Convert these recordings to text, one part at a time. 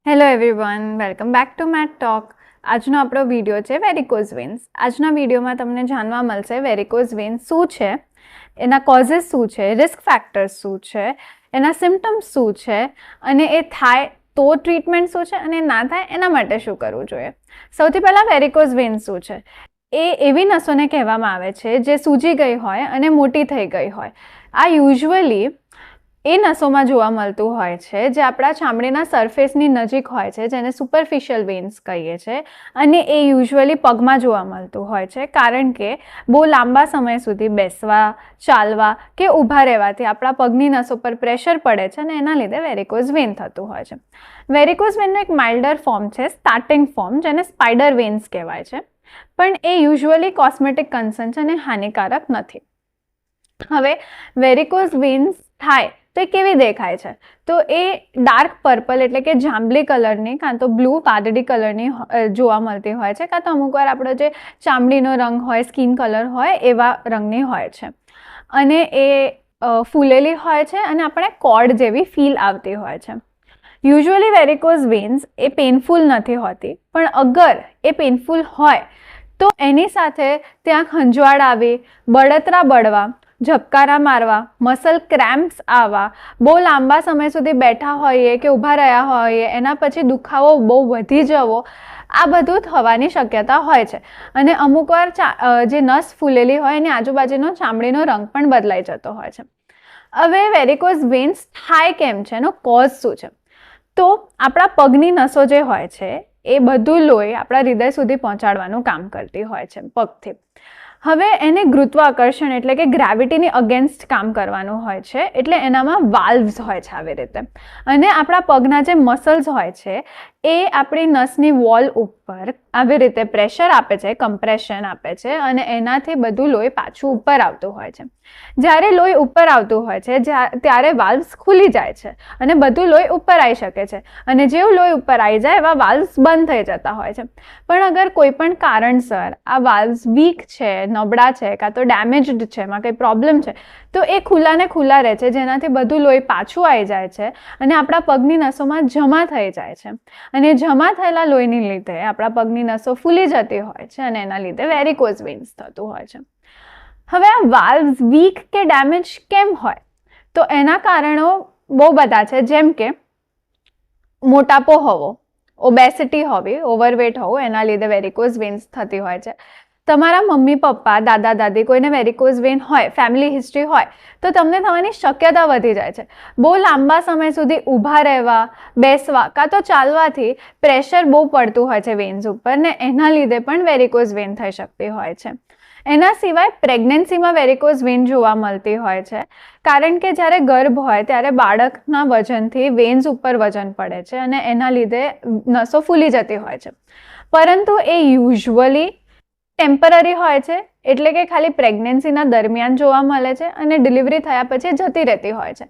Hello everyone, welcome back to Met Talk. આજનો આપણો video છે વેરિકોઝ વેન્સ. આજના વિડીયોમાં તમને જાણવા મળશે વેરિકોઝ વેન્સ શું છે, એના કોઝિસ શું છે, રિસ્ક ફેક્ટર્સ શું છે, એના સિમ્ટમ્સ શું છે, અને એ થાય તો ટ્રીટમેન્ટ શું છે અને ના થાય એના માટે શું કરવું જોઈએ. સૌથી પહેલાં વેરિકોઝ વેન્સ શું છે? એ એવી નસોને કહેવામાં આવે છે જે સૂજી ગઈ હોય અને મોટી થઈ ગઈ હોય. આ યુઝ્યુઅલી એ નસોમાં જોવા મળતું હોય છે જે આપણા ચામડીના સરફેસની નજીક હોય છે, જેને સુપરફિશિયલ વેન્સ કહીએ છીએ. અને એ યુઝ્યુઅલી પગમાં જોવા મળતું હોય છે, કારણ કે બહુ લાંબા સમય સુધી બેસવા, ચાલવા કે ઊભા રહેવાથી આપણા પગની નસો પર પ્રેશર પડે છે અને એના લીધે વેરિકોઝ વેન થતું હોય છે. વેરિકોઝ વેનનો એક માઇલ્ડર ફોર્મ છે સ્ટાર્ટિંગ ફોર્મ, જેને સ્પાઈડર વેન્સ કહેવાય છે, પણ એ યુઝ્યુઅલી કોસ્મેટિક કન્સર્ન છે અને હાનિકારક નથી. હવે વેરિકોઝ વેન્સ થાય તો એ કેવી દેખાય છે? તો એ ડાર્ક પર્પલ એટલે કે જાંબલી કલરની કાં તો બ્લુ વાદળી કલરની જોવા મળતી હોય છે, કાં તો અમુક વાર આપણો જે ચામડીનો રંગ હોય, સ્કિન કલર હોય એવા રંગની હોય છે, અને એ ફૂલેલી હોય છે અને આપણે કોર્ડ જેવી ફીલ આવતી હોય છે. યુઝ્યુઅલી વેરિકોઝ વેન્સ એ પેઇનફુલ નથી હોતી, પણ અગર એ પેઇનફુલ હોય તો એની સાથે ત્યાં ખંજવાળ આવી, બળતરા બળવા, ઝબકારા મારવા, મસલ ક્રેમ્પ્સ આવવા, બહુ લાંબા સમય સુધી બેઠા હોઈએ કે ઊભા રહ્યા હોઈએ, એના પછી દુખાવો બહુ વધી જવો, આ બધું થવાની શક્યતા હોય છે. અને અમુકવાર જે નસ ફૂલેલી હોય એની આજુબાજુનો ચામડીનો રંગ પણ બદલાઈ જતો હોય છે. હવે વેરિકોઝ વેન્સ થાય કેમ છે, એનો કોઝ શું છે? તો આપણા પગની નસો જે હોય છે એ બધું લોહી આપણા હૃદય સુધી પહોંચાડવાનું કામ કરતી હોય છે પગથી. હવે એને ગુરુત્વાકર્ષણ એટલે કે ગ્રેવિટીની અગેન્સ્ટ કામ કરવાનું હોય છે, એટલે એનામાં વાલ્વ્સ હોય છે આવી રીતે. અને આપણા પગના જે મસલ્સ હોય છે એ આપણી નસની વોલ ઉપર આવી રીતે પ્રેશર આપે છે, કમ્પ્રેશન આપે છે, અને એનાથી બધું લોહી પાછું ઉપર આવતું હોય છે. જ્યારે લોહી ઉપર આવતું હોય છે ત્યારે વાલ્વ્સ ખુલી જાય છે અને બધું લોહી ઉપર આવી શકે છે, અને જેવું લોહી ઉપર આવી જાય એવા વાલ્વ્સ બંધ થઈ જતા હોય છે. પણ અગર કોઈ પણ કારણસર આ વાલ્વ્સ વીક છે, નબળા છે, કાં તો ડેમેજ્ડ છે, એમાં કંઈ પ્રોબ્લેમ છે, તો એ ખુલ્લાને ખુલ્લા રહે છે, જેનાથી બધું લોહી પાછું આવી જાય છે અને આપણા પગની નસોમાં જમા થઈ જાય છે. અને જમા થયેલા લોહીની લીધે આપણા પગની નસો ફૂલી જતી હોય છે અને એના લીધે વેરિકોઝ વેન્સ થતું હોય છે. હવે આ વાલ્વ્સ વીક કે ડેમેજ કેમ હોય? તો એના કારણો બહુ બધા છે, જેમ કે મોટાપો હોવો, ઓબેસિટી હોવી, ઓવરવેટ હોવું, એના લીધે વેરિકોઝ વેન્સ થતી હોય છે. તમારા મમ્મી પપ્પા, દાદા દાદી કોઈને વેરિકોઝ વેન હોય, ફેમિલી હિસ્ટ્રી હોય, તો તમને થવાની શક્યતા વધી જાય છે. બહુ લાંબા સમય સુધી ઊભા રહેવા, બેસવા કાં તો ચાલવાથી પ્રેશર બહુ પડતું હોય છે વેન્સ ઉપર, ને એના લીધે પણ વેરિકોઝ વેન થઈ શકતી હોય છે. એના સિવાય પ્રેગ્નન્સીમાં વેરિકોઝ વેન જોવા મળતી હોય છે, કારણ કે જ્યારે ગર્ભ હોય ત્યારે બાળકના વજનથી વેન્સ ઉપર વજન પડે છે અને એના લીધે નસો ફૂલી જતી હોય છે. પરંતુ એ યુઝ્યુઅલી ટેમ્પરરી હોય છે, એટલે કે ખાલી પ્રેગ્નન્સીના દરમિયાન જોવા મળે છે અને ડિલિવરી થયા પછી જતી રહેતી હોય છે.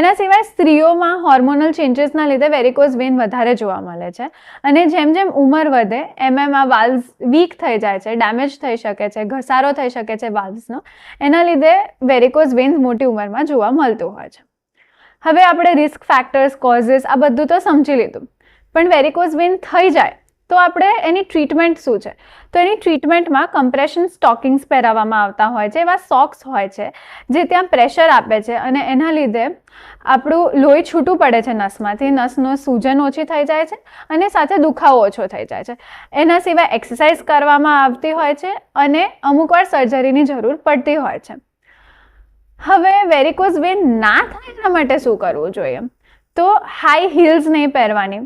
એના સિવાય સ્ત્રીઓમાં હોર્મોનલ ચેન્જીસના લીધે વેરિકોઝ વેન વધારે જોવા મળે છે, અને જેમ જેમ ઉંમર વધે એમ એમ આ વાલ્વ્સ વીક થઈ જાય છે, ડેમેજ થઈ શકે છે, ઘસારો થઈ શકે છે વાલ્વ્સનો, એના લીધે વેરિકોઝ વેન્સ મોટી ઉંમરમાં જોવા મળતું હોય છે. હવે આપણે રિસ્ક ફેક્ટર્સ, કોઝિસ આ બધું તો સમજી લીધું, પણ વેરિકોઝ વેન થઈ જાય તો આપણે એની ટ્રીટમેન્ટ શું છે? તો એની ટ્રીટમેન્ટમાં કમ્પ્રેશન સ્ટોકિંગ્સ પહેરાવવામાં આવતા હોય છે, એવા સોક્સ હોય છે જે ત્યાં પ્રેશર આપે છે અને એના લીધે આપણું લોહી છૂટું પડે છે નસમાંથી, નસનો સૂજન ઓછી થઈ જાય છે અને સાથે દુખાવો ઓછો થઈ જાય છે. એના સિવાય એક્સરસાઇઝ કરવામાં આવતી હોય છે અને અમુકવાર સર્જરીની જરૂર પડતી હોય છે. હવે વેરિકોઝ વેન ના થાય એના માટે શું કરવું જોઈએ? તો હાઈ હીલ્સ નહીં પહેરવાની,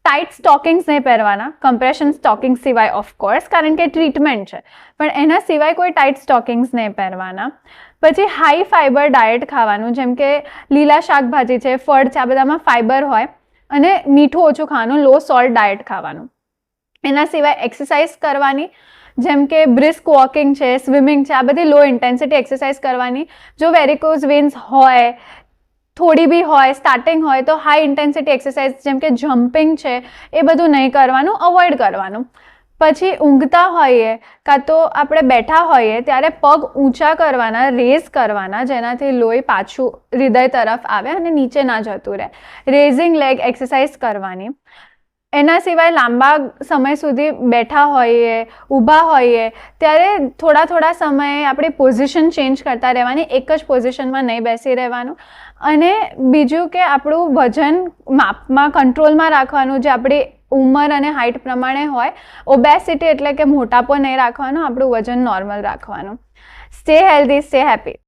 ટાઇટ સ્ટોકિંગ્સ નહીં પહેરવાના, કમ્પ્રેશન સ્ટોકિંગ્સ સિવાય ઓફકોર્સ, કારણ કે ટ્રીટમેન્ટ છે, પણ એના સિવાય કોઈ ટાઇટ સ્ટોકિંગ્સ નહીં પહેરવાના. પછી હાઈ ફાઇબર ડાયટ ખાવાનું, જેમ કે લીલા શાકભાજી છે, ફળ છે, આ બધામાં ફાઇબર હોય, અને મીઠું ઓછું ખાવાનું, લો સોલ્ટ ડાયટ ખાવાનું. એના સિવાય એક્સરસાઇઝ કરવાની, જેમ કે બ્રિસ્ક વોકિંગ છે, સ્વિમિંગ છે, આ બધી લો ઇન્ટેન્સિટી એક્સરસાઇઝ કરવાની. જો વેરિકોઝ વેન્સ હોય, થોડી બી હોય, સ્ટાર્ટિંગ હોય, તો હાઈ ઇન્ટેન્સિટી એક્સરસાઇઝ જેમ કે જમ્પિંગ છે એ બધું નહીં કરવાનું, અવોઇડ કરવાનું. પછી ઊંઘતા હોઈએ કાં તો આપણે બેઠા હોઈએ ત્યારે પગ ઊંચા કરવાના, રેઝ કરવાના, જેનાથી લોહી પાછું હૃદય તરફ આવે અને નીચે ના જતું રહે. રેઝિંગ લેગ એક્સરસાઇઝ કરવાની. એના સિવાય લાંબા સમય સુધી બેઠા હોઈએ, ઊભા હોઈએ, ત્યારે થોડા સમયે આપણી પોઝિશન ચેન્જ કરતા રહેવાની, એક જ પોઝિશનમાં નહીં બેસી રહેવાનું. અને બીજું કે આપણું વજન માપમાં, કંટ્રોલમાં રાખવાનું, જે આપણી ઉંમર અને હાઇટ પ્રમાણે હોય. ઓબેસિટી એટલે કે મોટાપો નહીં રાખવાનો, આપણું વજન નોર્મલ રાખવાનું. Stay healthy, stay happy.